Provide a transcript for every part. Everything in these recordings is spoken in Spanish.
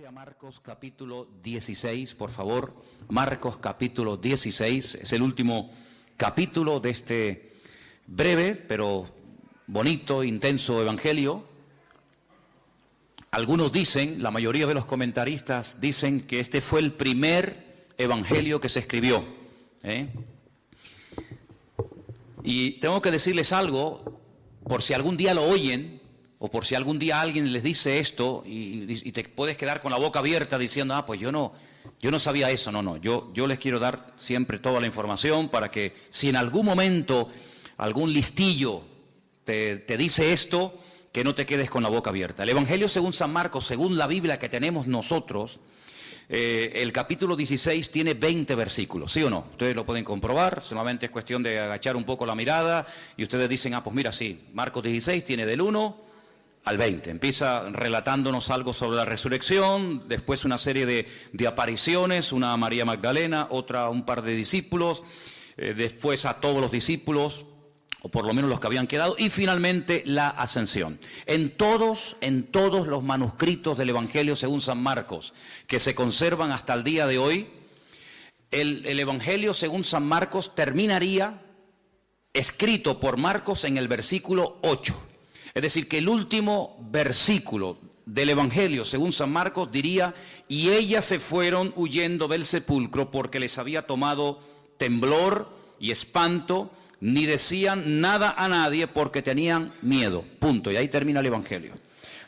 A Marcos capítulo 16, por favor. Marcos capítulo 16 es el último capítulo de este breve pero bonito, intenso evangelio. Algunos dicen, la mayoría de los comentaristas dicen que este fue el primer evangelio que se escribió. Y tengo que decirles algo, por si algún día lo oyen, o por si algún día alguien les dice esto y te puedes quedar con la boca abierta diciendo, pues yo no sabía eso. No, yo les quiero dar siempre toda la información para que si en algún momento algún listillo te dice esto, que no te quedes con la boca abierta. El Evangelio según San Marcos, según la Biblia que tenemos nosotros, el capítulo 16 tiene 20 versículos, ¿sí o no? Ustedes lo pueden comprobar, solamente es cuestión de agachar un poco la mirada y ustedes dicen, pues mira, sí, Marcos 16 tiene del 1 al 20, empieza relatándonos algo sobre la resurrección, después una serie de apariciones, una a María Magdalena, otra a un par de discípulos, después a todos los discípulos, o por lo menos los que habían quedado, y finalmente la ascensión. En todos los manuscritos del Evangelio según San Marcos, que se conservan hasta el día de hoy, el Evangelio según San Marcos terminaría escrito por Marcos en el versículo 8. Es decir, que el último versículo del Evangelio, según San Marcos, diría, y ellas se fueron huyendo del sepulcro porque les había tomado temblor y espanto, ni decían nada a nadie porque tenían miedo. Punto. Y ahí termina el Evangelio.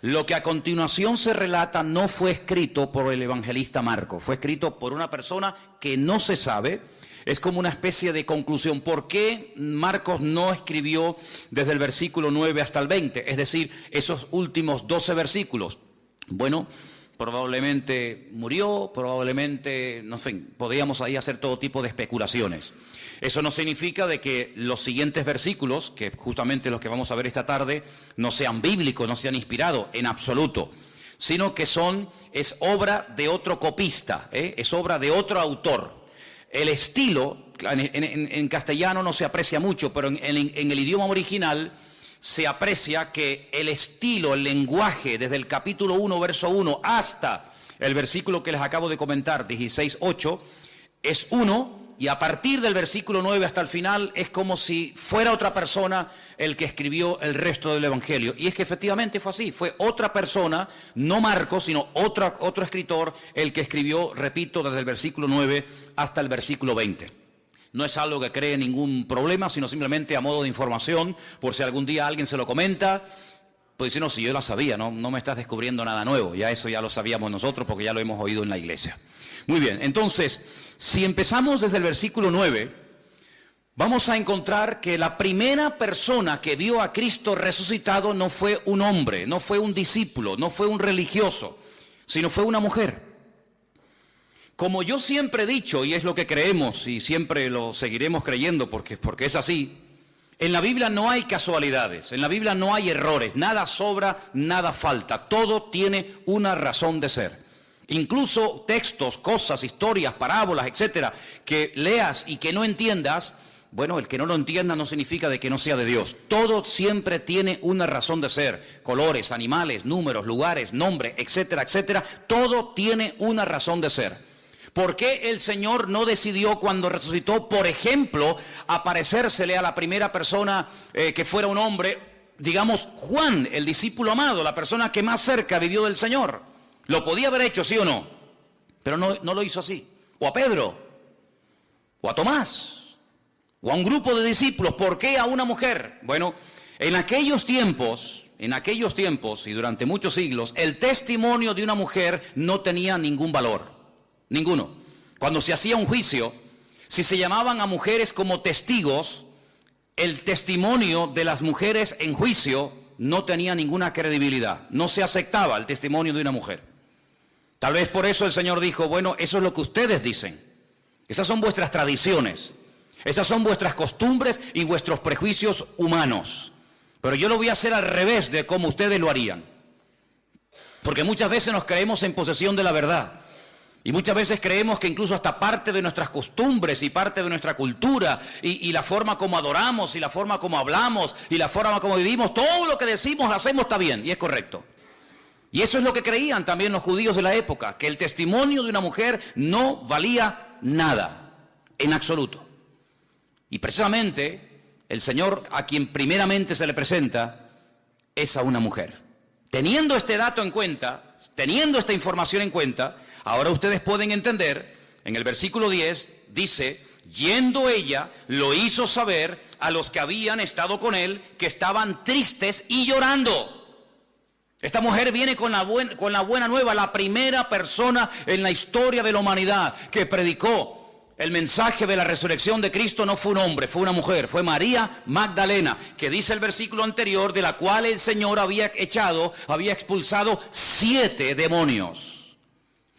Lo que a continuación se relata no fue escrito por el evangelista Marcos, fue escrito por una persona que no se sabe. Es como una especie de conclusión. ¿Por qué Marcos no escribió desde el versículo 9 hasta el 20? Es decir, esos últimos 12 versículos. Bueno, probablemente murió, probablemente, no sé, podríamos ahí hacer todo tipo de especulaciones. Eso no significa de que los siguientes versículos, que justamente los que vamos a ver esta tarde, no sean bíblicos, no sean inspirados, en absoluto. Sino que es obra de otro copista, es obra de otro autor. El estilo, en castellano no se aprecia mucho, pero en el idioma original se aprecia que el estilo, el lenguaje, desde el capítulo 1, verso 1, hasta el versículo que les acabo de comentar, 16:8, es uno, y a partir del versículo 9 hasta el final es como si fuera otra persona el que escribió el resto del Evangelio. Y es que efectivamente fue así, fue otra persona, no Marcos, sino otro escritor el que escribió, repito, desde el versículo 9 hasta el versículo 20. No es algo que cree ningún problema, sino simplemente a modo de información, por si algún día alguien se lo comenta, pues dice, no, si yo la sabía, no me estás descubriendo nada nuevo, ya eso ya lo sabíamos nosotros porque ya lo hemos oído en la iglesia. Muy bien, entonces, si empezamos desde el versículo 9, vamos a encontrar que la primera persona que vio a Cristo resucitado no fue un hombre, no fue un discípulo, no fue un religioso, sino fue una mujer. Como yo siempre he dicho, y es lo que creemos, y siempre lo seguiremos creyendo porque es así, en la Biblia no hay casualidades, en la Biblia no hay errores, nada sobra, nada falta, todo tiene una razón de ser. Incluso textos, cosas, historias, parábolas, etcétera, que leas y que no entiendas, bueno, el que no lo entienda no significa de que no sea de Dios. Todo siempre tiene una razón de ser. Colores, animales, números, lugares, nombres, etcétera, etcétera. Todo tiene una razón de ser. ¿Por qué el Señor no decidió cuando resucitó, por ejemplo, aparecérsele a la primera persona que fuera un hombre, digamos Juan, el discípulo amado, la persona que más cerca vivió del Señor? Lo podía haber hecho, ¿sí o no? Pero no lo hizo así. O a Pedro, o a Tomás, o a un grupo de discípulos. ¿Por qué a una mujer? Bueno, en aquellos tiempos y durante muchos siglos, el testimonio de una mujer no tenía ningún valor. Ninguno. Cuando se hacía un juicio, si se llamaban a mujeres como testigos, el testimonio de las mujeres en juicio no tenía ninguna credibilidad. No se aceptaba el testimonio de una mujer. Tal vez por eso el Señor dijo, bueno, eso es lo que ustedes dicen. Esas son vuestras tradiciones. Esas son vuestras costumbres y vuestros prejuicios humanos. Pero yo lo voy a hacer al revés de como ustedes lo harían. Porque muchas veces nos creemos en posesión de la verdad. Y muchas veces creemos que incluso hasta parte de nuestras costumbres y parte de nuestra cultura y la forma como adoramos y la forma como hablamos y la forma como vivimos, todo lo que decimos, hacemos está bien y es correcto. Y eso es lo que creían también los judíos de la época, que el testimonio de una mujer no valía nada, en absoluto. Y precisamente el Señor a quien primeramente se le presenta es a una mujer. Teniendo este dato en cuenta, teniendo esta información en cuenta, ahora ustedes pueden entender, en el versículo 10 dice, yendo ella, lo hizo saber a los que habían estado con él, que estaban tristes y llorando. Esta mujer viene con la buena nueva, la primera persona en la historia de la humanidad que predicó el mensaje de la resurrección de Cristo. No fue un hombre, fue una mujer, fue María Magdalena, que dice el versículo anterior, de la cual el Señor había expulsado 7 demonios.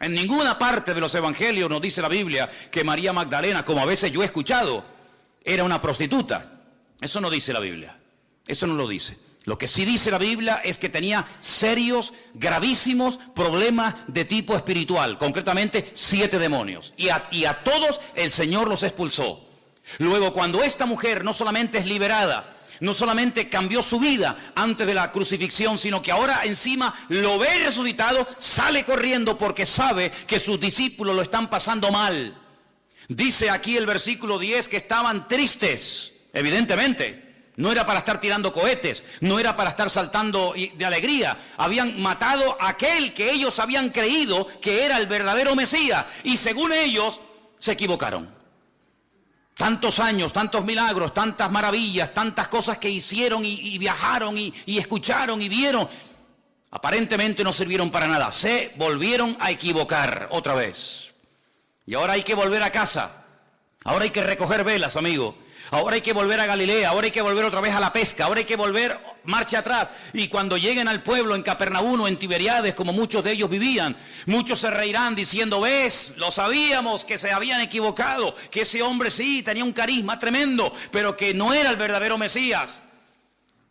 En ninguna parte de los evangelios nos dice la Biblia que María Magdalena, como a veces yo he escuchado, era una prostituta. Eso no dice la Biblia, eso no lo dice. Lo que sí dice la Biblia es que tenía serios, gravísimos problemas de tipo espiritual, concretamente 7 demonios. Y a todos el Señor los expulsó. Luego, cuando esta mujer no solamente es liberada, no solamente cambió su vida antes de la crucifixión, sino que ahora encima lo ve resucitado, sale corriendo porque sabe que sus discípulos lo están pasando mal. Dice aquí el versículo 10 que estaban tristes, evidentemente. No era para estar tirando cohetes, no era para estar saltando de alegría. Habían matado a aquel que ellos habían creído que era el verdadero Mesías. Y según ellos, se equivocaron. Tantos años, tantos milagros, tantas maravillas, tantas cosas que hicieron y viajaron y escucharon y vieron. Aparentemente no sirvieron para nada. Se volvieron a equivocar otra vez. Y ahora hay que volver a casa. Ahora hay que recoger velas, amigo. Ahora hay que volver a Galilea, ahora hay que volver otra vez a la pesca, ahora hay que volver marcha atrás. Y cuando lleguen al pueblo en Capernaum o en Tiberiades, como muchos de ellos vivían, muchos se reirán diciendo, ves, lo sabíamos que se habían equivocado, que ese hombre sí tenía un carisma tremendo, pero que no era el verdadero Mesías.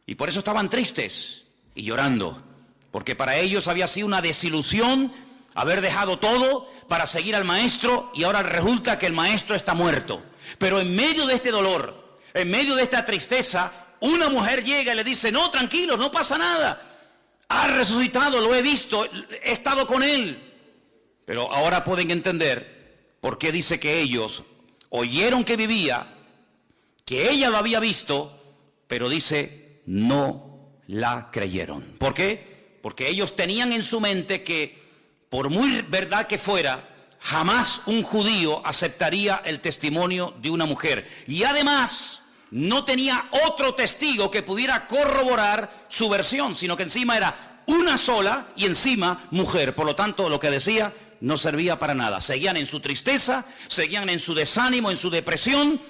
Y por eso estaban tristes y llorando, porque para ellos había sido una desilusión haber dejado todo para seguir al maestro y ahora resulta que el maestro está muerto. Pero en medio de este dolor, en medio de esta tristeza, una mujer llega y le dice, no, tranquilos, no pasa nada. Ha resucitado, lo he visto, he estado con él. Pero ahora pueden entender por qué dice que ellos oyeron que vivía, que ella lo había visto, pero dice, no la creyeron. ¿Por qué? Porque ellos tenían en su mente que, por muy verdad que fuera, jamás un judío aceptaría el testimonio de una mujer. Y además, no tenía otro testigo que pudiera corroborar su versión, sino que encima era una sola y encima mujer. Por lo tanto, lo que decía no servía para nada. Seguían en su tristeza, seguían en su desánimo, en su depresión.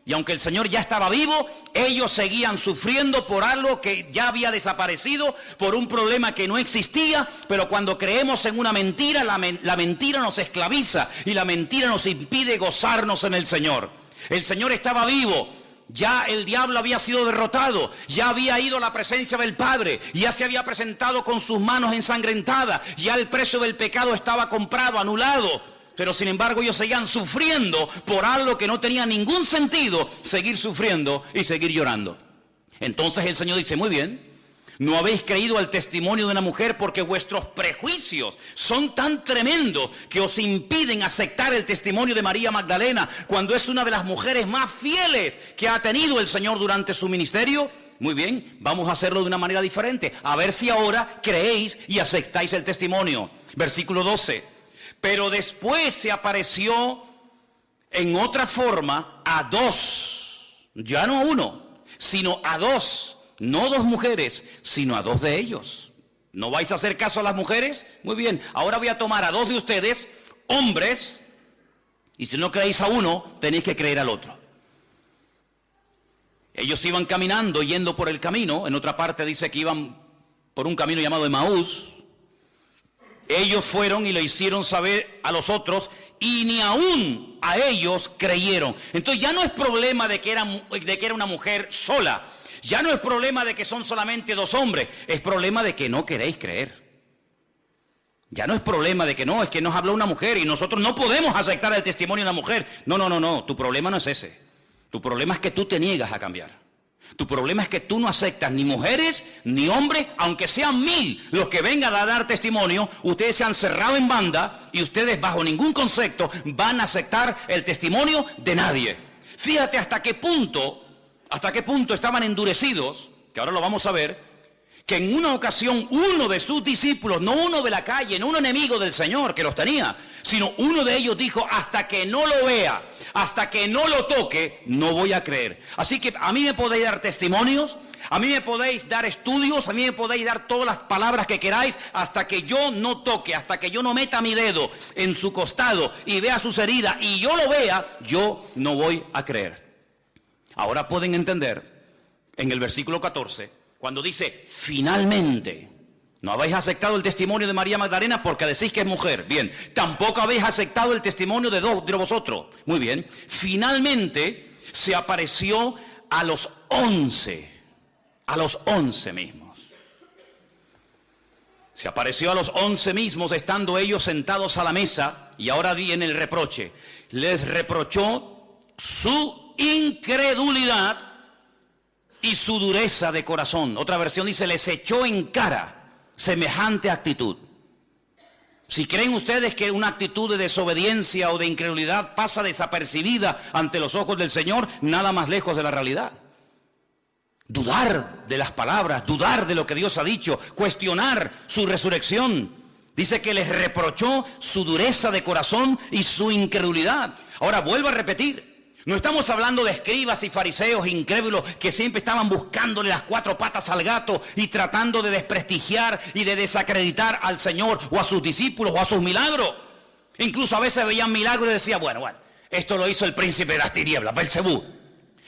Y aunque el Señor ya estaba vivo, ellos seguían sufriendo por algo que ya había desaparecido, por un problema que no existía. Pero cuando creemos en una mentira, la mentira nos esclaviza y la mentira nos impide gozarnos en el Señor. El Señor estaba vivo, ya el diablo había sido derrotado, ya había ido a la presencia del Padre, ya se había presentado con sus manos ensangrentadas, ya el precio del pecado estaba comprado, anulado. Pero sin embargo ellos seguían sufriendo por algo que no tenía ningún sentido, seguir sufriendo y seguir llorando. Entonces el Señor dice, muy bien, no habéis creído al testimonio de una mujer porque vuestros prejuicios son tan tremendos que os impiden aceptar el testimonio de María Magdalena cuando es una de las mujeres más fieles que ha tenido el Señor durante su ministerio. Muy bien, vamos a hacerlo de una manera diferente, a ver si ahora creéis y aceptáis el testimonio. Versículo 12. Pero después se apareció en otra forma a 2, ya no a 1, sino a 2, no 2 mujeres, sino a 2 de ellos. ¿No vais a hacer caso a las mujeres? Muy bien, ahora voy a tomar a 2 de ustedes, hombres, y si no creéis a uno, tenéis que creer al otro. Ellos iban caminando, yendo por el camino, en otra parte dice que iban por un camino llamado Emaús. Ellos fueron y le hicieron saber a los otros y ni aún a ellos creyeron. Entonces ya no es problema de que era una mujer sola. Ya no es problema de que son solamente 2 hombres. Es problema de que no queréis creer. Ya no es problema de que no, es que nos habló una mujer y nosotros no podemos aceptar el testimonio de una mujer. No. Tu problema no es ese. Tu problema es que tú te niegas a cambiar. Tu problema es que tú no aceptas ni mujeres ni hombres, aunque sean 1000 los que vengan a dar testimonio. Ustedes se han cerrado en banda y ustedes bajo ningún concepto van a aceptar el testimonio de nadie. Fíjate hasta qué punto estaban endurecidos, que ahora lo vamos a ver, que en una ocasión uno de sus discípulos, no uno de la calle, no un enemigo del Señor que los tenía, sino uno de ellos dijo: hasta que no lo vea, hasta que no lo toque, no voy a creer. Así que a mí me podéis dar testimonios, a mí me podéis dar estudios, a mí me podéis dar todas las palabras que queráis, hasta que yo no toque, hasta que yo no meta mi dedo en su costado y vea sus heridas y yo lo vea, yo no voy a creer. Ahora pueden entender en el versículo 14, cuando dice finalmente, no habéis aceptado el testimonio de María Magdalena porque decís que es mujer. Bien, tampoco habéis aceptado el testimonio de 2 de vosotros. Muy bien, finalmente se apareció a los 11 mismos. Se apareció a los 11 mismos estando ellos sentados a la mesa, y ahora viene el reproche. Les reprochó su incredulidad y su dureza de corazón. Otra versión dice: les echó en cara semejante actitud. Si creen ustedes que una actitud de desobediencia o de incredulidad pasa desapercibida ante los ojos del Señor, nada más lejos de la realidad. Dudar de las palabras, dudar de lo que Dios ha dicho, cuestionar su resurrección. Dice que les reprochó su dureza de corazón y su incredulidad. Ahora vuelvo a repetir, no estamos hablando de escribas y fariseos incrédulos que siempre estaban buscándole las 4 patas al gato y tratando de desprestigiar y de desacreditar al Señor o a sus discípulos o a sus milagros. Incluso a veces veían milagros y decían: bueno, esto lo hizo el príncipe de las tinieblas, Belcebú.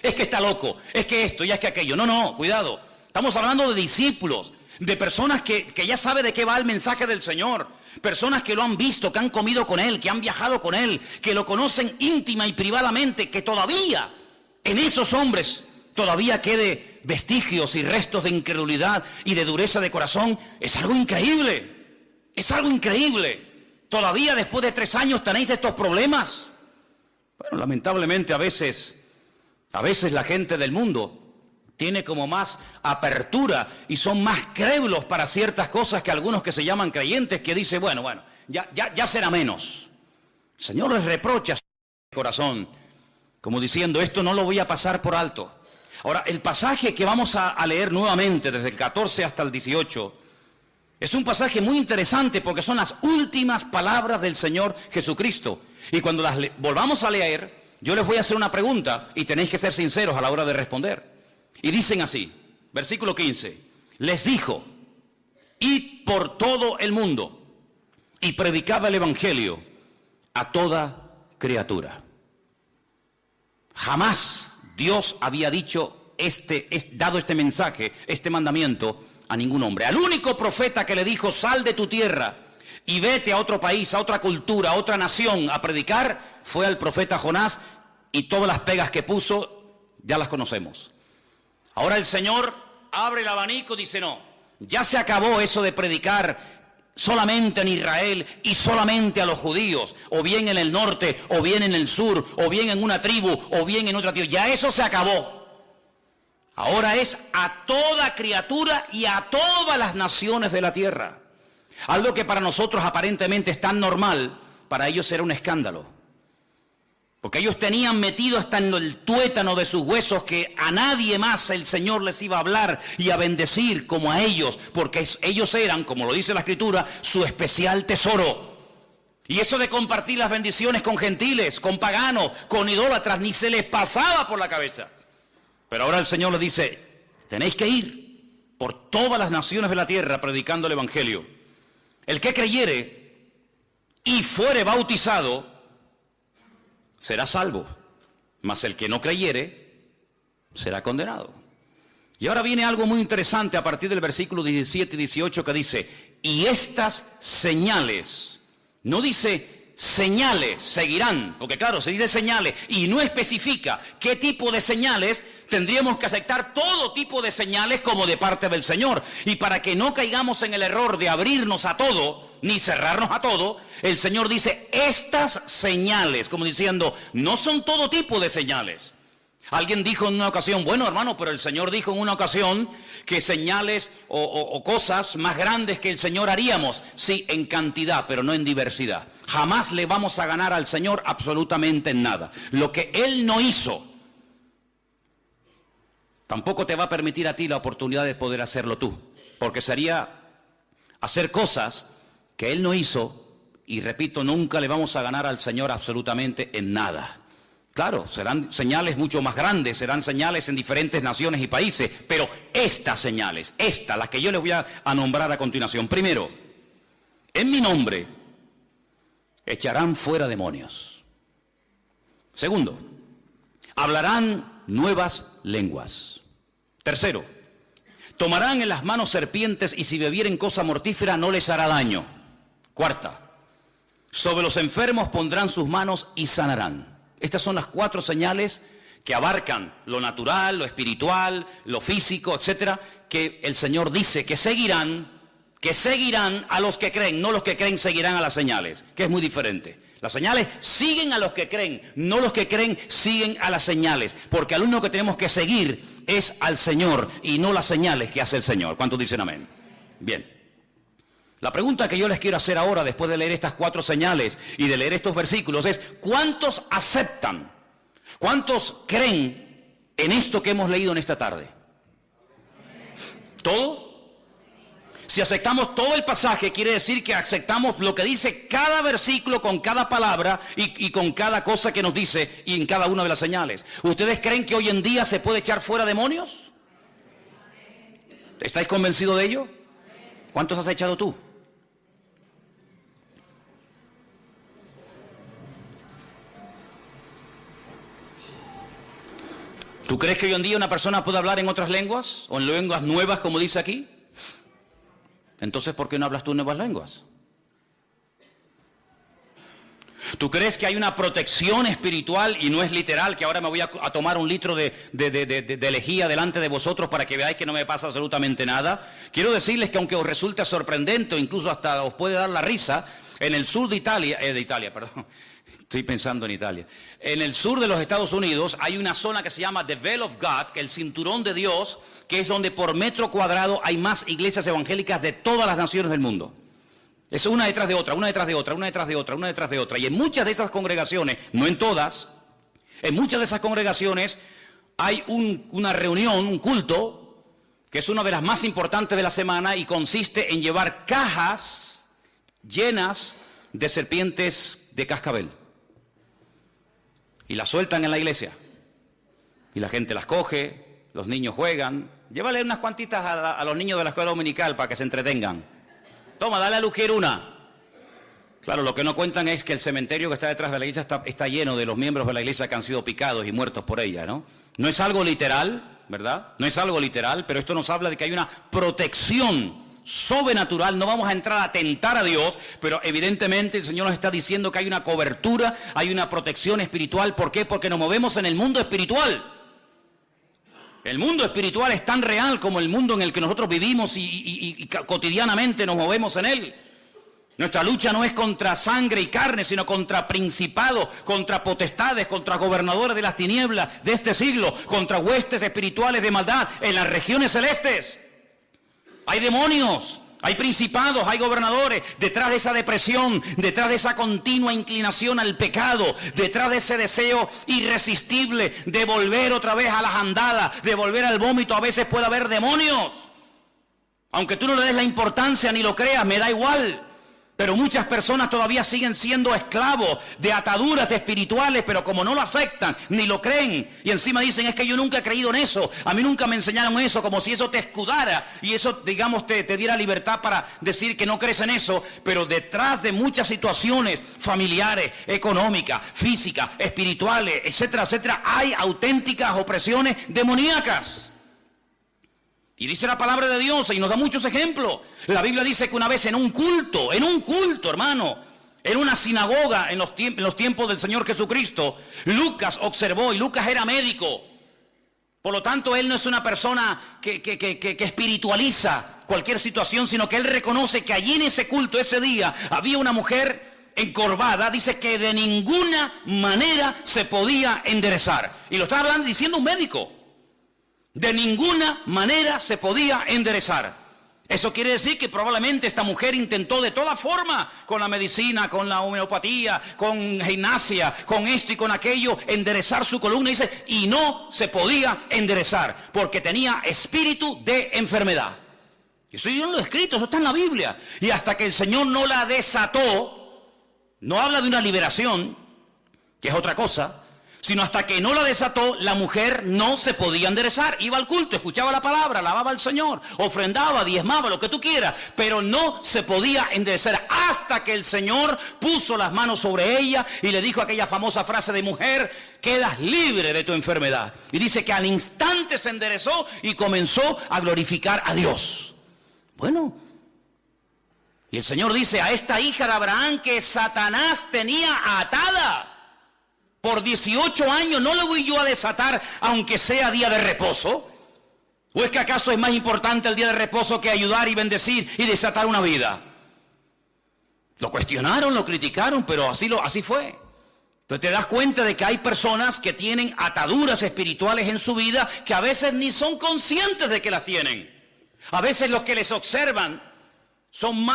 Es que está loco, es que esto y es que aquello. No, cuidado. Estamos hablando de discípulos, de personas que ya saben de qué va el mensaje del Señor. Personas que lo han visto, que han comido con Él, que han viajado con Él, que lo conocen íntima y privadamente, que todavía en esos hombres todavía quede vestigios y restos de incredulidad y de dureza de corazón. Es algo increíble, es algo increíble. Todavía después de 3 años tenéis estos problemas. Bueno, lamentablemente a veces la gente del mundo tiene como más apertura y son más crédulos para ciertas cosas que algunos que se llaman creyentes, que dicen: bueno, ya será menos. El Señor les reprocha su corazón, como diciendo: esto no lo voy a pasar por alto. Ahora, el pasaje que vamos a leer nuevamente desde el 14 hasta el 18 es un pasaje muy interesante porque son las últimas palabras del Señor Jesucristo. Y cuando las volvamos a leer, yo les voy a hacer una pregunta y tenéis que ser sinceros a la hora de responder. Y dicen así, versículo 15, les dijo: id por todo el mundo y predicad el evangelio a toda criatura. Jamás Dios había dado este mensaje, este mandamiento a ningún hombre. Al único profeta que le dijo: sal de tu tierra y vete a otro país, a otra cultura, a otra nación a predicar, fue al profeta Jonás, y todas las pegas que puso ya las conocemos. Ahora el Señor abre el abanico y dice: no, ya se acabó eso de predicar solamente en Israel y solamente a los judíos, o bien en el norte, o bien en el sur, o bien en una tribu, o bien en otra tribu. Ya eso se acabó. Ahora es a toda criatura y a todas las naciones de la tierra. Algo que para nosotros aparentemente es tan normal, para ellos era un escándalo. Porque ellos tenían metido hasta en el tuétano de sus huesos que a nadie más el Señor les iba a hablar y a bendecir como a ellos, porque ellos eran, como lo dice la Escritura, su especial tesoro. Y eso de compartir las bendiciones con gentiles, con paganos, con idólatras, ni se les pasaba por la cabeza. Pero ahora el Señor les dice: tenéis que ir por todas las naciones de la tierra predicando el evangelio. El que creyere y fuere bautizado será salvo, mas el que no creyere será condenado. Y ahora viene algo muy interesante a partir del versículo 17 y 18 que dice: y estas señales, no dice señales seguirán, porque claro, se dice señales y no especifica qué tipo de señales. Tendríamos que aceptar todo tipo de señales como de parte del Señor. Y para que no caigamos en el error de abrirnos a todo, ni cerrarnos a todo, el Señor dice estas señales, como diciendo, no son todo tipo de señales. Alguien dijo en una ocasión, bueno hermano, pero el Señor dijo en una ocasión que señales o cosas más grandes que el Señor haríamos. Sí, en cantidad, pero no en diversidad. Jamás le vamos a ganar al Señor absolutamente en nada. Lo que Él no hizo, tampoco te va a permitir a ti la oportunidad de poder hacerlo tú. Porque sería hacer cosas que Él no hizo, y repito, nunca le vamos a ganar al Señor absolutamente en nada. Claro, serán señales mucho más grandes, serán señales en diferentes naciones y países, pero estas señales, las que yo les voy a nombrar a continuación. Primero, en mi nombre echarán fuera demonios. Segundo, hablarán nuevas lenguas. Tercero, tomarán en las manos serpientes y si bebieren cosa mortífera no les hará daño. Cuarta, sobre los enfermos pondrán sus manos y sanarán. Estas son las 4 señales que abarcan lo natural, lo espiritual, lo físico, etcétera, que el Señor dice que seguirán a los que creen, no los que creen seguirán a las señales, que es muy diferente. Las señales siguen a los que creen, no los que creen siguen a las señales, porque al único que tenemos que seguir es al Señor y no las señales que hace el Señor. ¿Cuántos dicen amén? Bien. La pregunta que yo les quiero hacer ahora, después de leer estas 4 señales y de leer estos versículos, es ¿cuántos aceptan? ¿Cuántos creen en esto que hemos leído en esta tarde? ¿Todo? Si aceptamos todo el pasaje, quiere decir que aceptamos lo que dice cada versículo con cada palabra y con cada cosa que nos dice y en cada una de las señales. ¿Ustedes creen que hoy en día se puede echar fuera demonios? ¿Estáis convencidos de ello? ¿Cuántos has echado tú? ¿Tú crees que hoy en día una persona puede hablar en otras lenguas? ¿O en lenguas nuevas, como dice aquí? Entonces, ¿por qué no hablas tú nuevas lenguas? ¿Tú crees que hay una protección espiritual y no es literal, que ahora me voy a tomar un litro de lejía delante de vosotros para que veáis que no me pasa absolutamente nada? Quiero decirles que aunque os resulte sorprendente o incluso hasta os puede dar la risa, en el sur de Italia, estoy pensando en Italia. En el sur de los Estados Unidos hay una zona que se llama The Veil of God, que es el cinturón de Dios, que es donde por metro cuadrado hay más iglesias evangélicas de todas las naciones del mundo. Es una detrás de otra, una detrás de otra, una detrás de otra, una detrás de otra. Y en muchas de esas congregaciones, no en todas, en muchas de esas congregaciones hay una reunión, un culto, que es una de las más importantes de la semana y consiste en llevar cajas llenas de serpientes de cascabel. Y las sueltan en la iglesia. Y la gente las coge, los niños juegan. Llévale unas cuantitas a los niños de la escuela dominical para que se entretengan. Toma, dale a Luquier una. Claro, lo que no cuentan es que el cementerio que está detrás de la iglesia está lleno de los miembros de la iglesia que han sido picados y muertos por ella, ¿no? No es algo literal, ¿verdad? No es algo literal, pero esto nos habla de que hay una protección sobrenatural. No vamos a entrar a tentar a Dios, pero evidentemente el Señor nos está diciendo que hay una cobertura, hay una protección espiritual. ¿Por qué? Porque nos movemos en el mundo espiritual. El mundo espiritual es tan real como el mundo en el que nosotros vivimos y cotidianamente nos movemos en él. Nuestra lucha no es contra sangre y carne, sino contra principados, contra potestades, contra gobernadores de las tinieblas de este siglo, contra huestes espirituales de maldad en las regiones celestes. Hay demonios, hay principados, hay gobernadores, detrás de esa depresión, detrás de esa continua inclinación al pecado, detrás de ese deseo irresistible de volver otra vez a las andadas, de volver al vómito, a veces puede haber demonios. Aunque tú no le des la importancia ni lo creas, me da igual. Pero muchas personas todavía siguen siendo esclavos de ataduras espirituales, pero como no lo aceptan, ni lo creen, y encima dicen, es que yo nunca he creído en eso, a mí nunca me enseñaron eso, como si eso te escudara, y eso, digamos, te diera libertad para decir que no crees en eso, pero detrás de muchas situaciones familiares, económicas, físicas, espirituales, etcétera, etcétera, hay auténticas opresiones demoníacas. Y dice la palabra de Dios y nos da muchos ejemplos. La Biblia dice que una vez en un culto, hermano, en una sinagoga en los tiempos del Señor Jesucristo, Lucas observó, y Lucas era médico. Por lo tanto, él no es una persona que espiritualiza cualquier situación, sino que él reconoce que allí en ese culto, ese día, había una mujer encorvada, dice que de ninguna manera se podía enderezar. Y lo está hablando, diciendo un médico. De ninguna manera se podía enderezar. Eso quiere decir que probablemente esta mujer intentó de toda forma, con la medicina, con la homeopatía, con gimnasia, con esto y con aquello, enderezar su columna, dice, y no se podía enderezar, porque tenía espíritu de enfermedad. Eso yo no lo he escrito, eso está en la Biblia. Y hasta que el Señor no la desató, no habla de una liberación, que es otra cosa, sino hasta que no la desató, la mujer no se podía enderezar. Iba al culto, escuchaba la palabra, alababa al Señor, ofrendaba, diezmaba, lo que tú quieras, pero no se podía enderezar hasta que el Señor puso las manos sobre ella y le dijo aquella famosa frase de: mujer, quedas libre de tu enfermedad. Y dice que al instante se enderezó y comenzó a glorificar a Dios. Bueno, y el Señor dice: a esta hija de Abraham que Satanás tenía atada por 18 años, ¿no le voy yo a desatar aunque sea día de reposo? ¿O es que acaso es más importante el día de reposo que ayudar y bendecir y desatar una vida? Lo cuestionaron, lo criticaron, pero así fue. Entonces te das cuenta de que hay personas que tienen ataduras espirituales en su vida que a veces ni son conscientes de que las tienen. A veces los que les observan son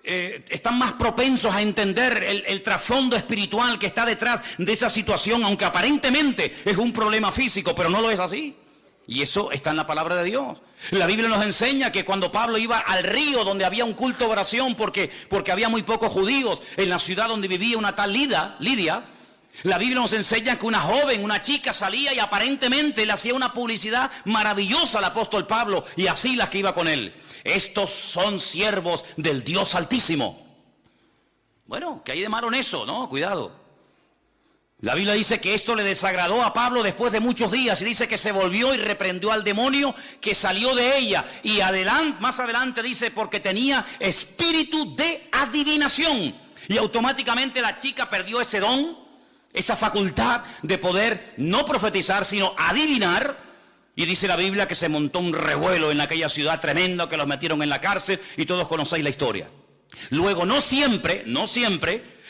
están más propensos a entender el trasfondo espiritual que está detrás de esa situación, aunque aparentemente es un problema físico, pero no lo es así. Y eso está en la palabra de Dios. La Biblia nos enseña que cuando Pablo iba al río donde había un culto de oración, porque había muy pocos judíos en la ciudad donde vivía una tal Lidia, la Biblia nos enseña que una joven, una chica salía y aparentemente le hacía una publicidad maravillosa al apóstol Pablo y así las que iba con él. Estos son siervos del Dios Altísimo. Bueno, ¿qué hay de malo en eso? No, cuidado. La Biblia dice que esto le desagradó a Pablo después de muchos días y dice que se volvió y reprendió al demonio que salió de ella. Y más adelante dice porque tenía espíritu de adivinación. Y automáticamente la chica perdió ese don, esa facultad de poder no profetizar, sino adivinar. Y dice la Biblia que se montó un revuelo en aquella ciudad tremendo, que los metieron en la cárcel y todos conocéis la historia. Luego, no siempre,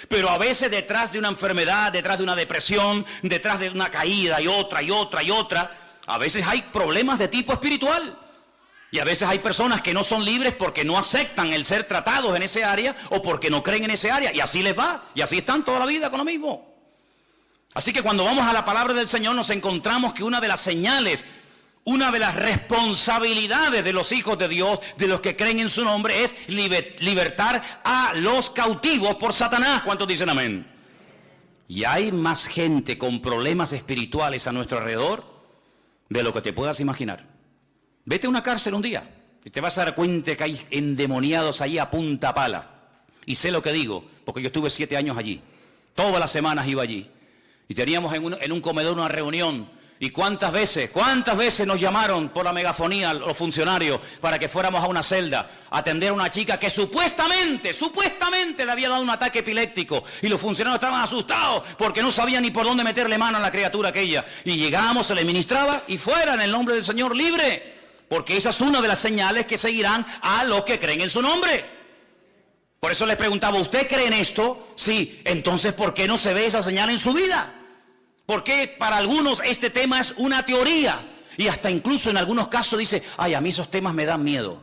pero a veces detrás de una enfermedad, detrás de una depresión, detrás de una caída y otra, a veces hay problemas de tipo espiritual. Y a veces hay personas que no son libres porque no aceptan el ser tratados en ese área o porque no creen en ese área. Y así les va, y así están toda la vida con lo mismo. Así que cuando vamos a la palabra del Señor nos encontramos que una de las señales, una de las responsabilidades de los hijos de Dios, de los que creen en su nombre, es libertar a los cautivos por Satanás. ¿Cuántos dicen amén? Y hay más gente con problemas espirituales a nuestro alrededor de lo que te puedas imaginar. Vete a una cárcel un día y te vas a dar cuenta que hay endemoniados allí a punta pala. Y sé lo que digo, porque yo estuve 7 años allí. Todas las semanas iba allí. Y teníamos en un comedor una reunión. ¿Y cuántas veces nos llamaron por la megafonía los funcionarios para que fuéramos a una celda a atender a una chica que supuestamente le había dado un ataque epiléptico? Y los funcionarios estaban asustados porque no sabían ni por dónde meterle mano a la criatura aquella. Y llegábamos, se le ministraba y fuera en el nombre del Señor libre. Porque esa es una de las señales que seguirán a los que creen en su nombre. Por eso les preguntaba, ¿usted cree en esto? Sí. Entonces, ¿por qué no se ve esa señal en su vida? Porque para algunos este tema es una teoría y hasta incluso en algunos casos dice, ay, a mí esos temas me dan miedo.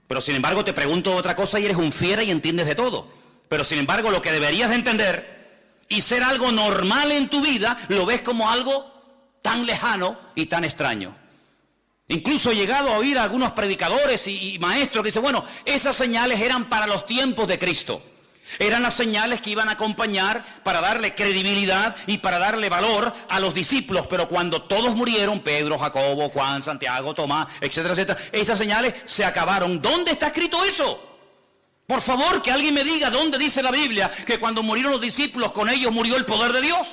Pero sin embargo te pregunto otra cosa y eres un fiera y entiendes de todo. Pero sin embargo lo que deberías de entender y ser algo normal en tu vida, lo ves como algo tan lejano y tan extraño. Incluso he llegado a oír a algunos predicadores y maestros que dicen, bueno, esas señales eran para los tiempos de Cristo. Eran las señales que iban a acompañar para darle credibilidad y para darle valor a los discípulos. Pero cuando todos murieron, Pedro, Jacobo, Juan, Santiago, Tomás, etcétera, etcétera, esas señales se acabaron. ¿Dónde está escrito eso? Por favor, que alguien me diga dónde dice la Biblia que cuando murieron los discípulos, con ellos murió el poder de Dios.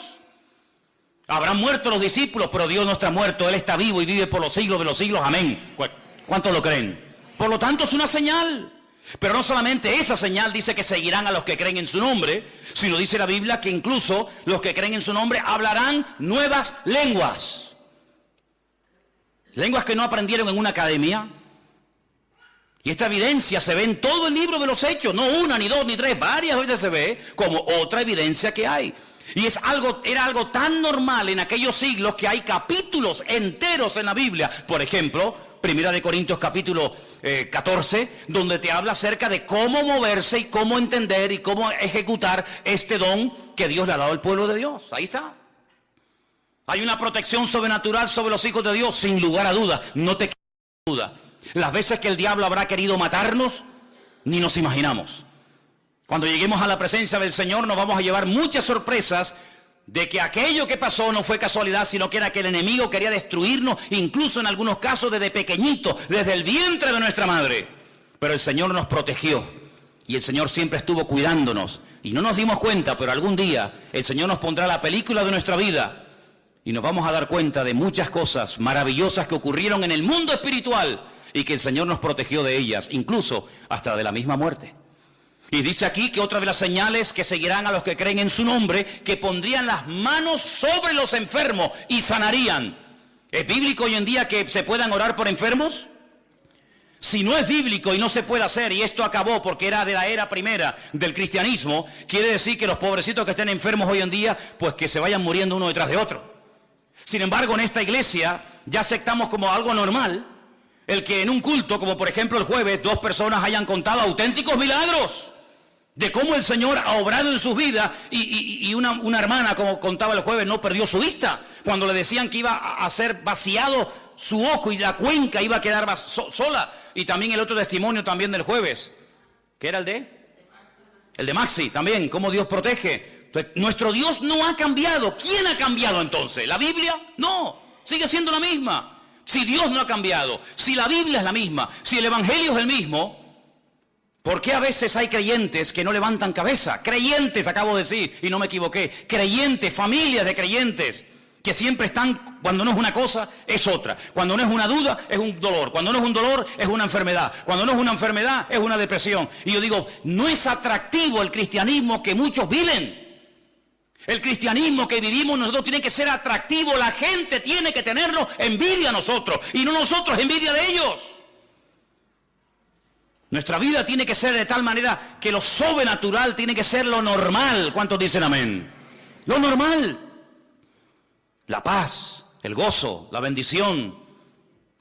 Habrán muerto los discípulos, pero Dios no está muerto. Él está vivo y vive por los siglos de los siglos. Amén. ¿Cuántos lo creen? Por lo tanto, es una señal. Pero no solamente esa señal dice que seguirán a los que creen en su nombre, sino dice la Biblia que incluso los que creen en su nombre hablarán nuevas lenguas. Lenguas que no aprendieron en una academia, Y esta evidencia se ve en todo el libro de los Hechos, no una, ni dos, ni tres, varias veces se ve como otra evidencia que hay. Y era algo tan normal en aquellos siglos que hay capítulos enteros en la Biblia. Por ejemplo, Primera de Corintios capítulo 14, donde te habla acerca de cómo moverse y cómo entender y cómo ejecutar este don que Dios le ha dado al pueblo de Dios. Ahí está. Hay una protección sobrenatural sobre los hijos de Dios, sin lugar a dudas. No te quedes duda. Las veces que el diablo habrá querido matarnos, ni nos imaginamos. Cuando lleguemos a la presencia del Señor nos vamos a llevar muchas sorpresas de que aquello que pasó no fue casualidad, sino que era que el enemigo quería destruirnos, incluso en algunos casos desde pequeñito, desde el vientre de nuestra madre. Pero el Señor nos protegió y el Señor siempre estuvo cuidándonos. Y no nos dimos cuenta, pero algún día el Señor nos pondrá la película de nuestra vida y nos vamos a dar cuenta de muchas cosas maravillosas que ocurrieron en el mundo espiritual y que el Señor nos protegió de ellas, incluso hasta de la misma muerte. Y dice aquí que otra de las señales que seguirán a los que creen en su nombre, que pondrían las manos sobre los enfermos y sanarían. ¿Es bíblico hoy en día que se puedan orar por enfermos? Si no es bíblico y no se puede hacer, y esto acabó porque era de la era primera del cristianismo, quiere decir que los pobrecitos que estén enfermos hoy en día, pues que se vayan muriendo uno detrás de otro. Sin embargo, en esta iglesia ya aceptamos como algo normal el que en un culto, como por ejemplo el jueves, 2 personas hayan contado auténticos milagros de cómo el Señor ha obrado en sus vidas y una hermana, como contaba el jueves, no perdió su vista cuando le decían que iba a ser vaciado su ojo y la cuenca iba a quedar sola. Y también el otro testimonio también del jueves, ¿qué era el de Maxi también, cómo Dios protege. Entonces, nuestro Dios no ha cambiado. ¿Quién ha cambiado entonces? ¿La Biblia? No, sigue siendo la misma. Si Dios no ha cambiado, si la Biblia es la misma, si el Evangelio es el mismo, ¿por qué a veces hay creyentes que no levantan cabeza? Creyentes, acabo de decir, y no me equivoqué. Creyentes, familias de creyentes, que siempre están, cuando no es una cosa, es otra. Cuando no es una duda, es un dolor. Cuando no es un dolor, es una enfermedad. Cuando no es una enfermedad, es una depresión. Y yo digo, no es atractivo el cristianismo que muchos viven. El cristianismo que vivimos nosotros tiene que ser atractivo. La gente tiene que tenernos envidia a nosotros y no nosotros envidia de ellos. Nuestra vida tiene que ser de tal manera que lo sobrenatural tiene que ser lo normal. ¿Cuántos dicen amén? Lo normal. La paz, el gozo, la bendición.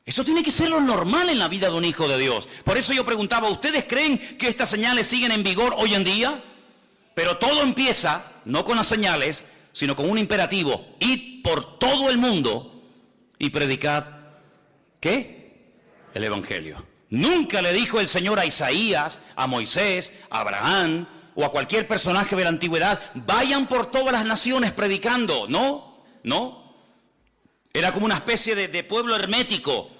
Eso tiene que ser lo normal en la vida de un hijo de Dios. Por eso yo preguntaba, ¿ustedes creen que estas señales siguen en vigor hoy en día? Pero todo empieza, no con las señales, sino con un imperativo. Id por todo el mundo y predicad, ¿qué? El Evangelio. Nunca le dijo el Señor a Isaías, a Moisés, a Abraham o a cualquier personaje de la antigüedad, vayan por todas las naciones predicando. No. Era como una especie de pueblo hermético,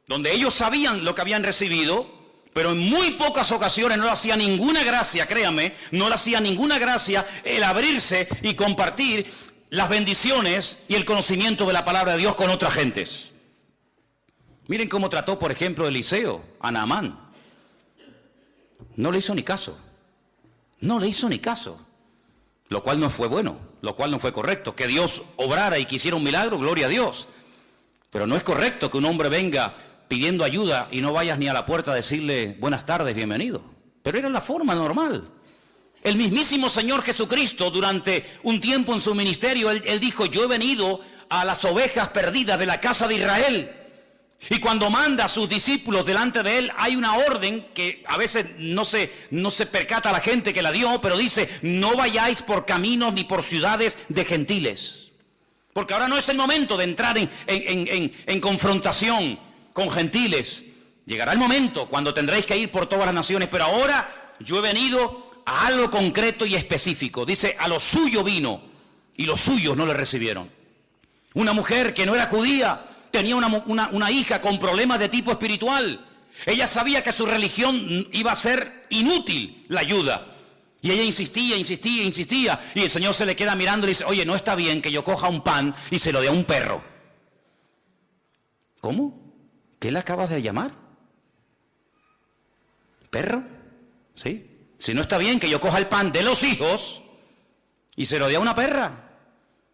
donde ellos sabían lo que habían recibido, pero en muy pocas ocasiones no le hacía ninguna gracia, créame, no le hacía ninguna gracia el abrirse y compartir las bendiciones y el conocimiento de la palabra de Dios con otras gentes. Miren cómo trató, por ejemplo, Eliseo a Naamán. No le hizo ni caso. No le hizo ni caso. Lo cual no fue bueno, lo cual no fue correcto. Que Dios obrara y quisiera un milagro, gloria a Dios. Pero no es correcto que un hombre venga pidiendo ayuda y no vayas ni a la puerta a decirle buenas tardes, bienvenido. Pero era la forma normal. El mismísimo Señor Jesucristo, durante un tiempo en su ministerio, él dijo, yo he venido a las ovejas perdidas de la casa de Israel. Y cuando manda a sus discípulos delante de él, hay una orden que a veces no se percata la gente que la dio, pero dice, no vayáis por caminos ni por ciudades de gentiles. Porque ahora no es el momento de entrar en confrontación con gentiles. Llegará el momento cuando tendréis que ir por todas las naciones, pero ahora yo he venido a algo concreto y específico. Dice, a lo suyo vino y los suyos no le recibieron. Una mujer que no era judía tenía una hija con problemas de tipo espiritual. Ella sabía que su religión iba a ser inútil la ayuda. Y ella insistía, y el Señor se le queda mirando y le dice, oye, no está bien que yo coja un pan y se lo dé a un perro. ¿Cómo? ¿Qué le acabas de llamar? ¿Perro? ¿Sí? Si no está bien que yo coja el pan de los hijos y se lo dé a una perra.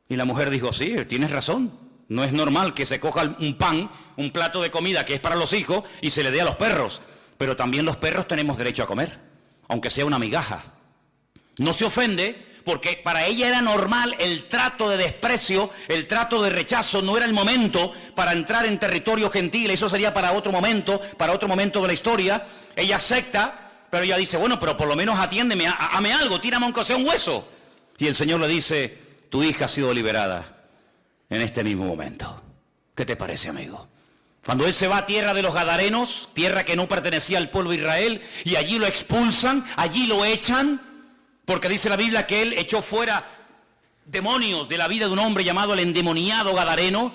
Y la mujer dijo, sí, tienes razón. No es normal que se coja un pan, un plato de comida que es para los hijos y se le dé a los perros. pero también los perros tenemos derecho a comer, aunque sea una migaja. No se ofende porque para ella era normal el trato de desprecio, el trato de rechazo. No era el momento para entrar en territorio gentil, eso sería para otro momento de la historia. Ella acepta, pero ella dice, bueno, pero por lo menos atiéndeme, hame algo, tírame aunque sea un hueso. Y el Señor le dice, tu hija ha sido liberada en este mismo momento. ¿Qué te parece, amigo? Cuando él se va a tierra de los Gadarenos, tierra que no pertenecía al pueblo de Israel, y allí lo expulsan, allí lo echan, porque dice la Biblia que él echó fuera demonios de la vida de un hombre llamado el endemoniado Gadareno,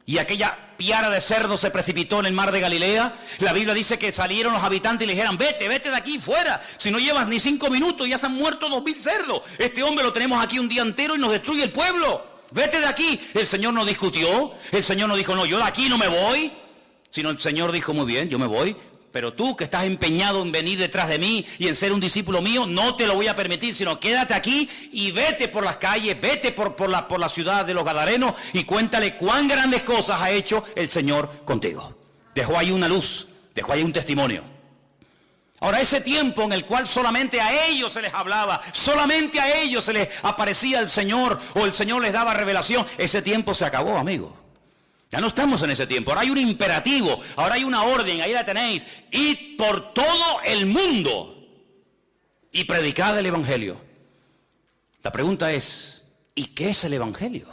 y aquella piara de cerdos se precipitó en el mar de Galilea. La Biblia dice que salieron los habitantes y le dijeron, vete de aquí, fuera, si no llevas ni 5 minutos ya se han muerto 2000 cerdos, este hombre lo tenemos aquí un día entero y nos destruye el pueblo, vete de aquí. El Señor no discutió, el Señor no dijo, no, yo de aquí no me voy, sino el Señor dijo, muy bien, yo me voy, pero tú que estás empeñado en venir detrás de mí y en ser un discípulo mío, no te lo voy a permitir, sino quédate aquí y vete por las calles, vete por la ciudad de los Gadarenos y cuéntale cuán grandes cosas ha hecho el Señor contigo. Dejó ahí una luz, dejó ahí un testimonio. Ahora, ese tiempo en el cual solamente a ellos se les hablaba, solamente a ellos se les aparecía el Señor o el Señor les daba revelación, ese tiempo se acabó, amigo. Ya no estamos en ese tiempo, ahora hay un imperativo, ahora hay una orden, ahí la tenéis. Id por todo el mundo y predicad el Evangelio. La pregunta es, ¿y qué es el Evangelio?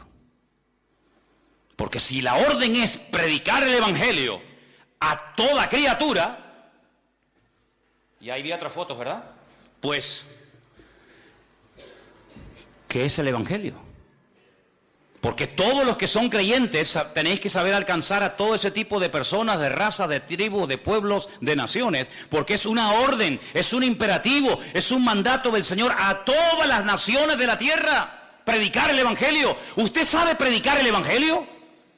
Porque si la orden es predicar el Evangelio a toda criatura, y ahí vi otras fotos, ¿verdad? Pues, ¿qué es el Evangelio? Porque todos los que son creyentes tenéis que saber alcanzar a todo ese tipo de personas, de razas, de tribus, de pueblos, de naciones, porque es una orden, es un imperativo, es un mandato del Señor a todas las naciones de la tierra, predicar el Evangelio. ¿Usted sabe predicar el Evangelio?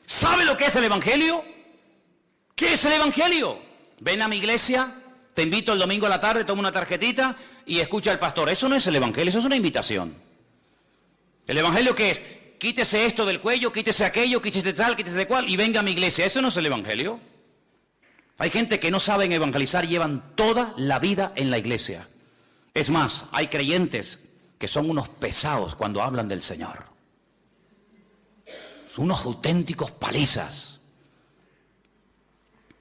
¿Sabe lo que es el Evangelio? ¿Qué es el Evangelio? Ven a mi iglesia, te invito el domingo a la tarde, toma una tarjetita y escucha al pastor. Eso no es el Evangelio, eso es una invitación. ¿El Evangelio qué es? Quítese esto del cuello, quítese aquello, quítese tal, quítese de cual y venga a mi iglesia. Eso no es el Evangelio. Hay gente que no saben evangelizar y llevan toda la vida en la iglesia. Es más, hay creyentes que son unos pesados cuando hablan del Señor. Son unos auténticos palizas.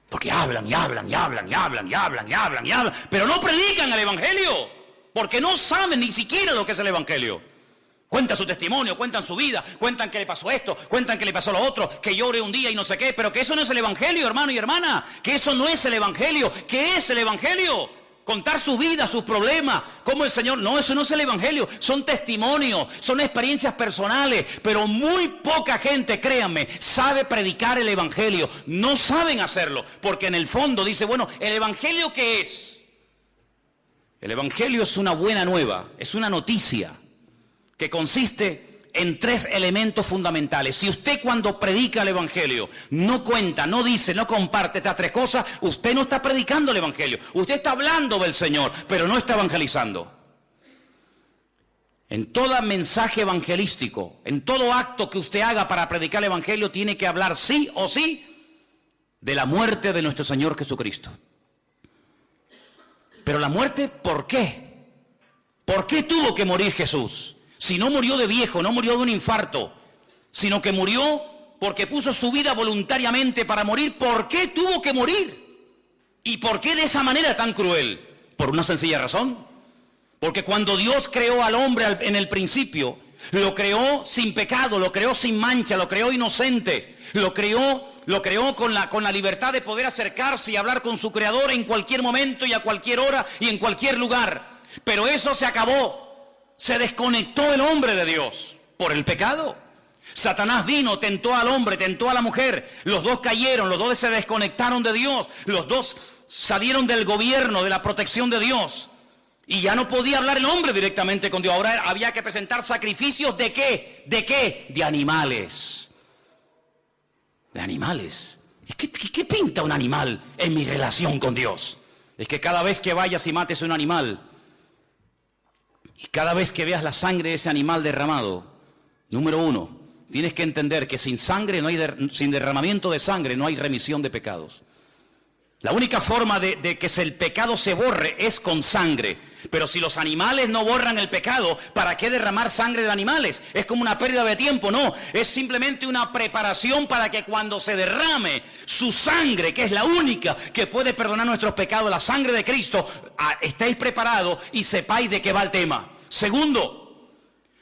Porque hablan y hablan y hablan y hablan y hablan y hablan y hablan, pero no predican el Evangelio, porque no saben ni siquiera lo que es el Evangelio. Cuentan su testimonio, cuentan su vida, cuentan que le pasó esto, cuentan que le pasó lo otro, que llore un día y no sé qué, pero que eso no es el Evangelio, hermano y hermana, que eso no es el Evangelio. ¿Qué es el Evangelio? Contar su vida, sus problemas, cómo el Señor... No, eso no es el Evangelio, son testimonios, son experiencias personales, pero muy poca gente, créanme, sabe predicar el Evangelio. No saben hacerlo, porque en el fondo dice, bueno, ¿el Evangelio qué es? El Evangelio es una buena nueva, es una noticia que consiste en 3 elementos fundamentales. Si usted cuando predica el Evangelio no cuenta, no dice, no comparte estas 3 cosas, usted no está predicando el Evangelio. Usted está hablando del Señor, pero no está evangelizando. En todo mensaje evangelístico, en todo acto que usted haga para predicar el Evangelio, tiene que hablar sí o sí de la muerte de nuestro Señor Jesucristo. Pero la muerte, ¿por qué? ¿Por qué tuvo que morir Jesús? Si no murió de viejo, no murió de un infarto, sino que murió porque puso su vida voluntariamente para morir. ¿Por qué tuvo que morir? ¿Y por qué de esa manera tan cruel? Por una sencilla razón. Porque cuando Dios creó al hombre en el principio, lo creó sin pecado, lo creó sin mancha, lo creó inocente, lo creó con la libertad de poder acercarse y hablar con su Creador en cualquier momento y a cualquier hora y en cualquier lugar. Pero eso se acabó. Se desconectó el hombre de Dios por el pecado. Satanás vino, tentó al hombre, tentó a la mujer. Los dos cayeron, los dos se desconectaron de Dios. Los dos salieron del gobierno, de la protección de Dios. Y ya no podía hablar el hombre directamente con Dios. Ahora había que presentar sacrificios ¿de qué? ¿De qué? De animales. De animales. ¿Qué pinta un animal en mi relación con Dios? Es que cada vez que vayas y mates un animal, y cada vez que veas la sangre de ese animal derramado, número 1, tienes que entender que sin sangre sin derramamiento de sangre no hay remisión de pecados. La única forma de que el pecado se borre es con sangre. Pero si los animales no borran el pecado, ¿para qué derramar sangre de animales? Es como una pérdida de tiempo, no. Es simplemente una preparación para que cuando se derrame su sangre, que es la única que puede perdonar nuestros pecados, la sangre de Cristo, estéis preparados y sepáis de qué va el tema. Segundo,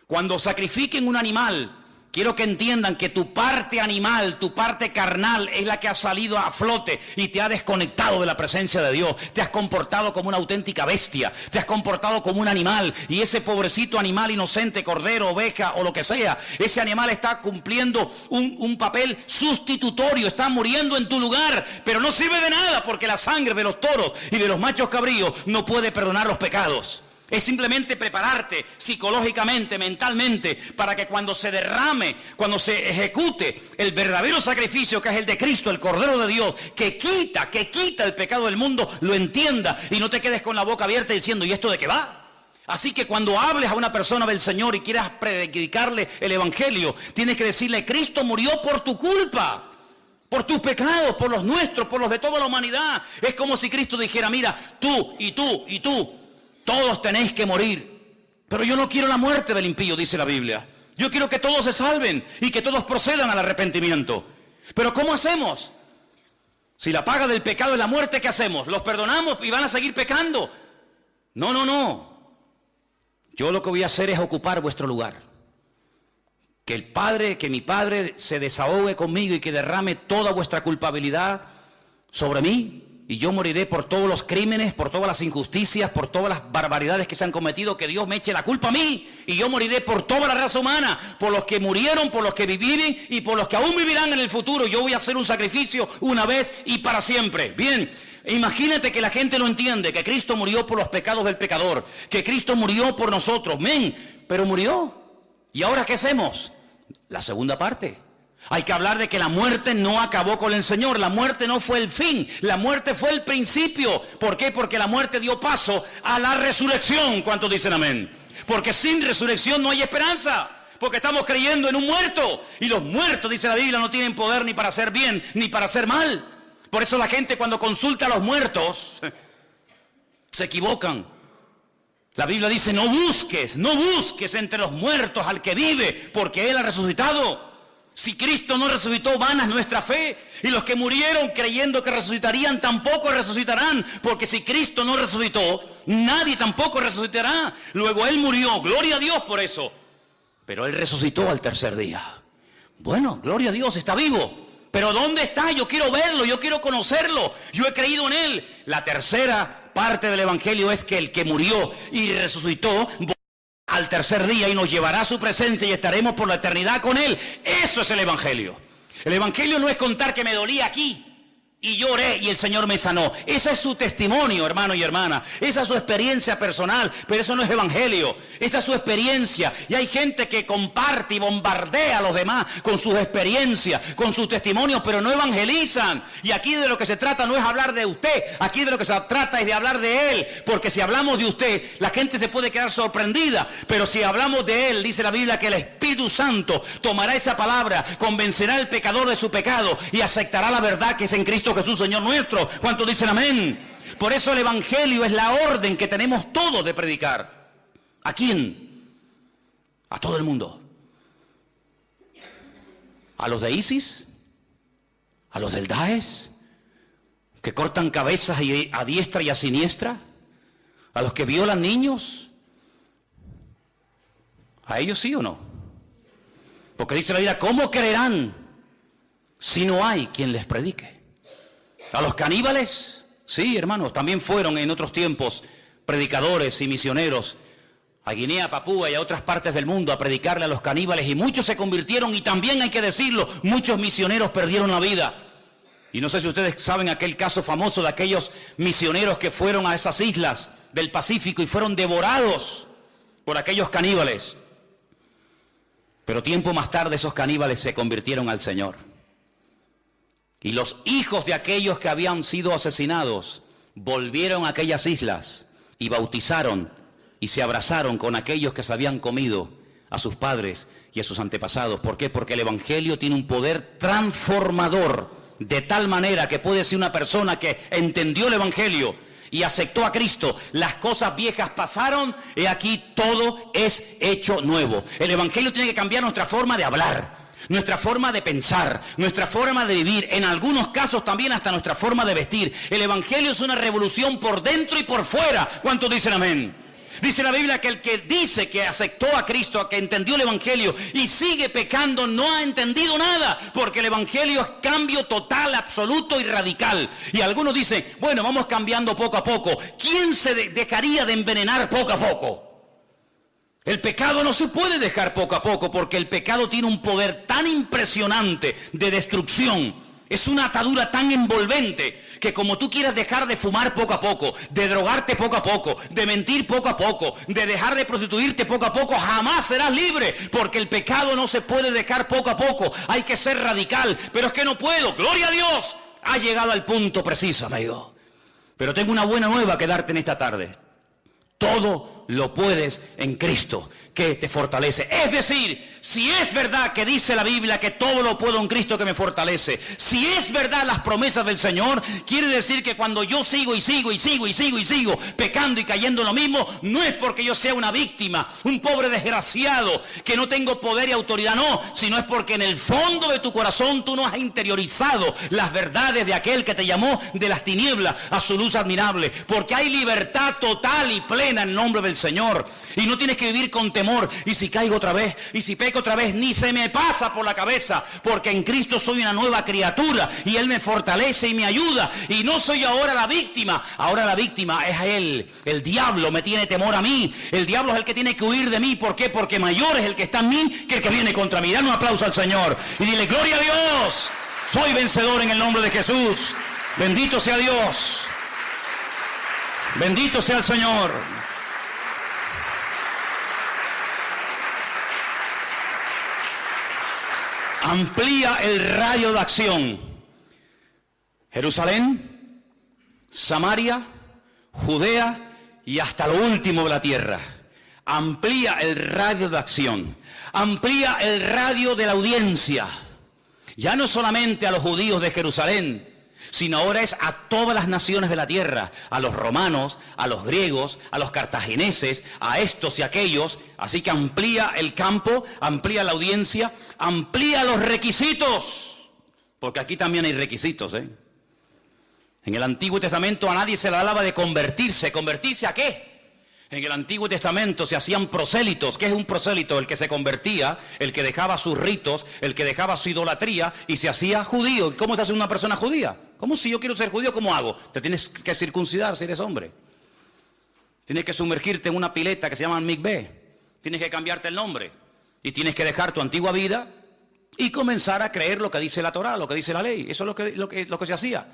cuando sacrifiquen un animal, quiero que entiendan que tu parte animal, tu parte carnal es la que ha salido a flote y te ha desconectado de la presencia de Dios. Te has comportado como una auténtica bestia, te has comportado como un animal, y ese pobrecito animal inocente, cordero, oveja o lo que sea, ese animal está cumpliendo un papel sustitutorio, está muriendo en tu lugar, pero no sirve de nada porque la sangre de los toros y de los machos cabríos no puede perdonar los pecados. Es simplemente prepararte psicológicamente, mentalmente, para que cuando se derrame, cuando se ejecute el verdadero sacrificio que es el de Cristo, el Cordero de Dios, que quita el pecado del mundo, lo entienda y no te quedes con la boca abierta diciendo, ¿y esto de qué va? Así que cuando hables a una persona del Señor y quieras predicarle el Evangelio, tienes que decirle, Cristo murió por tu culpa, por tus pecados, por los nuestros, por los de toda la humanidad. Es como si Cristo dijera, mira, tú y tú y tú, todos tenéis que morir, pero yo no quiero la muerte del impío, dice la Biblia. Yo quiero que todos se salven y que todos procedan al arrepentimiento. Pero ¿cómo hacemos? Si la paga del pecado es la muerte, ¿qué hacemos? ¿Los perdonamos y van a seguir pecando? No. Yo lo que voy a hacer es ocupar vuestro lugar. Que mi Padre se desahogue conmigo y que derrame toda vuestra culpabilidad sobre mí. Y yo moriré por todos los crímenes, por todas las injusticias, por todas las barbaridades que se han cometido, que Dios me eche la culpa a mí. Y yo moriré por toda la raza humana, por los que murieron, por los que viven y por los que aún vivirán en el futuro. Yo voy a hacer un sacrificio una vez y para siempre. Bien, imagínate que la gente no entiende que Cristo murió por los pecados del pecador, que Cristo murió por nosotros. Pero murió. ¿Y ahora qué hacemos? La segunda parte. Hay que hablar de que la muerte no acabó con el Señor. La muerte no fue el fin, la muerte fue el principio. ¿Por qué? Porque la muerte dio paso a la resurrección. ¿Cuántos dicen amén? Porque sin resurrección no hay esperanza. Porque estamos creyendo en un muerto. Y los muertos, dice la Biblia, no tienen poder ni para hacer bien ni para hacer mal. Por eso la gente cuando consulta a los muertos se equivocan. La Biblia dice, no busques entre los muertos al que vive, porque Él ha resucitado. Si Cristo no resucitó, vana es nuestra fe. Y los que murieron creyendo que resucitarían, tampoco resucitarán. Porque si Cristo no resucitó, nadie tampoco resucitará. Luego Él murió, gloria a Dios por eso. Pero Él resucitó al tercer día. Bueno, gloria a Dios, está vivo. Pero ¿dónde está? Yo quiero verlo, yo quiero conocerlo. Yo he creído en Él. La tercera parte del Evangelio es que el que murió y resucitó al tercer día y nos llevará a su presencia y estaremos por la eternidad con Él. Eso es el Evangelio. El Evangelio no es contar que me dolía aquí y lloré y el Señor me sanó. Ese es su testimonio, hermano y hermana. Esa es su experiencia personal, pero eso no es evangelio. Esa es su experiencia. Y hay gente que comparte y bombardea a los demás con sus experiencias, con sus testimonios, pero no evangelizan. Y aquí de lo que se trata no es hablar de usted. Aquí de lo que se trata es de hablar de Él. Porque si hablamos de usted, la gente se puede quedar sorprendida. Pero si hablamos de Él, dice la Biblia que el Espíritu Santo tomará esa palabra, convencerá al pecador de su pecado y aceptará la verdad que es en Cristo Jesús, Señor nuestro. ¿Cuántos dicen amén? Por eso el Evangelio es la orden que tenemos todos de predicar. ¿A quién? A todo el mundo. A los de ISIS, a los del Daesh, que cortan cabezas a diestra y a siniestra, a los que violan niños. ¿A ellos sí o no? Porque dice la Biblia, ¿cómo creerán si no hay quien les predique? A los caníbales, sí, hermanos, también fueron en otros tiempos predicadores y misioneros a Guinea, Papúa y a otras partes del mundo a predicarle a los caníbales, y muchos se convirtieron, y también hay que decirlo, muchos misioneros perdieron la vida. Y no sé si ustedes saben aquel caso famoso de aquellos misioneros que fueron a esas islas del Pacífico y fueron devorados por aquellos caníbales. Pero tiempo más tarde esos caníbales se convirtieron al Señor. Y los hijos de aquellos que habían sido asesinados volvieron a aquellas islas y bautizaron y se abrazaron con aquellos que se habían comido a sus padres y a sus antepasados. ¿Por qué? Porque el Evangelio tiene un poder transformador de tal manera que puede ser una persona que entendió el Evangelio y aceptó a Cristo. Las cosas viejas pasaron y aquí todo es hecho nuevo. El Evangelio tiene que cambiar nuestra forma de hablar, nuestra forma de pensar, nuestra forma de vivir, en algunos casos también hasta nuestra forma de vestir. El Evangelio es una revolución por dentro y por fuera. ¿Cuántos dicen amén? Dice la Biblia que el que dice que aceptó a Cristo, que entendió el Evangelio y sigue pecando, no ha entendido nada, porque el Evangelio es cambio total, absoluto y radical. Y algunos dicen, bueno, vamos cambiando poco a poco. ¿Quién se dejaría de envenenar poco a poco? El pecado no se puede dejar poco a poco, porque el pecado tiene un poder tan impresionante de destrucción. Es una atadura tan envolvente que como tú quieras dejar de fumar poco a poco, de drogarte poco a poco, de mentir poco a poco, de dejar de prostituirte poco a poco, jamás serás libre, porque el pecado no se puede dejar poco a poco. Hay que ser radical, pero es que no puedo. Gloria a Dios, ha llegado al punto preciso, amigo. Pero tengo una buena nueva que darte en esta tarde. Todo lo puedes en Cristo, que te fortalece. Es decir, si es verdad que dice la Biblia que todo lo puedo en Cristo que me fortalece, si es verdad las promesas del Señor, quiere decir que cuando yo sigo pecando y cayendo en lo mismo, no es porque yo sea una víctima, un pobre desgraciado, que no tengo poder y autoridad, no, sino es porque en el fondo de tu corazón tú no has interiorizado las verdades de aquel que te llamó de las tinieblas a su luz admirable, porque hay libertad total y plena en nombre del Señor, y no tienes que vivir con temor, y si caigo otra vez, y si peco otra vez, ni se me pasa por la cabeza, porque en Cristo soy una nueva criatura, y Él me fortalece y me ayuda, y no soy ahora la víctima, ahora la víctima es a Él. El diablo me tiene temor a mí, el diablo es el que tiene que huir de mí. ¿Por qué? Porque mayor es el que está en mí que el que viene contra mí. Dale un aplauso al Señor, y dile, gloria a Dios, soy vencedor en el nombre de Jesús. Bendito sea Dios, bendito sea el Señor. Amplía el radio de acción. Jerusalén, Samaria, Judea y hasta lo último de la tierra. Amplía el radio de acción. Amplía el radio de la audiencia. Ya no solamente a los judíos de Jerusalén, sino ahora es a todas las naciones de la tierra, a los romanos, a los griegos, a los cartagineses, a estos y aquellos. Así que amplía el campo, amplía la audiencia, amplía los requisitos, porque aquí también hay requisitos, En el Antiguo Testamento a nadie se le hablaba de convertirse. ¿Convertirse a qué? En el Antiguo Testamento se hacían prosélitos. ¿Qué es un prosélito? El que se convertía, el que dejaba sus ritos, el que dejaba su idolatría y se hacía judío. ¿Y cómo se hace una persona judía? ¿Cómo si yo quiero ser judío, cómo hago? Te tienes que circuncidar si eres hombre. Tienes que sumergirte en una pileta que se llama mikveh. Tienes que cambiarte el nombre. Y tienes que dejar tu antigua vida y comenzar a creer lo que dice la Torá, lo que dice la ley. Eso es lo que se hacía.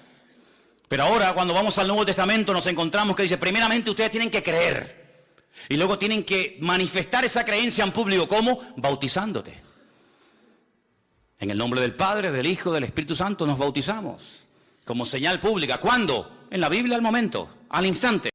Pero ahora, cuando vamos al Nuevo Testamento, nos encontramos que dice, primeramente ustedes tienen que creer. Y luego tienen que manifestar esa creencia en público. ¿Cómo? Bautizándote. En el nombre del Padre, del Hijo, del Espíritu Santo nos bautizamos. Como señal pública. ¿Cuándo? En la Biblia al momento, al instante.